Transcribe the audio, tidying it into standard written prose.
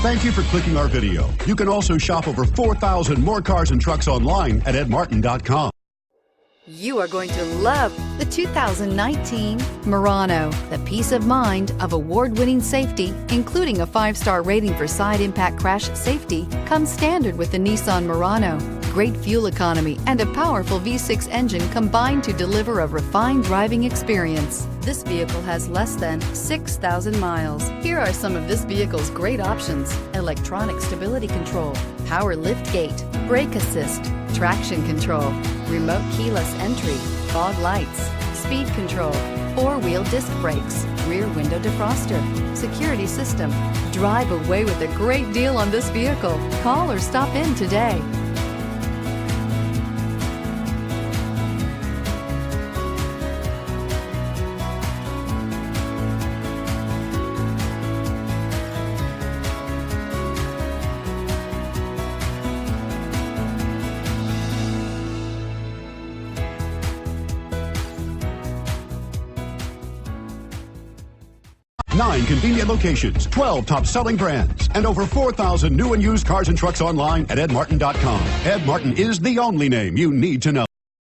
Thank you for clicking our video. You can also shop over 4,000 more cars and trucks online at edmartin.com. You are going to love the 2019 Murano. The peace of mind of award-winning safety, including a 5-star rating for side impact crash safety, comes standard with the Nissan Murano. Great fuel economy and a powerful V6 engine combine to deliver a refined driving experience. This vehicle has less than 6,000 miles. Here are some of this vehicle's great options: electronic stability control, power liftgate, brake assist, traction control, remote keyless entry, fog lights, speed control, 4-wheel disc brakes, rear window defroster, security system. Drive away with a great deal on this vehicle. Call or stop in today. Nine convenient locations, 12 top-selling brands, and over 4,000 new and used cars and trucks online at edmartin.com. Ed Martin is the only name you need to know.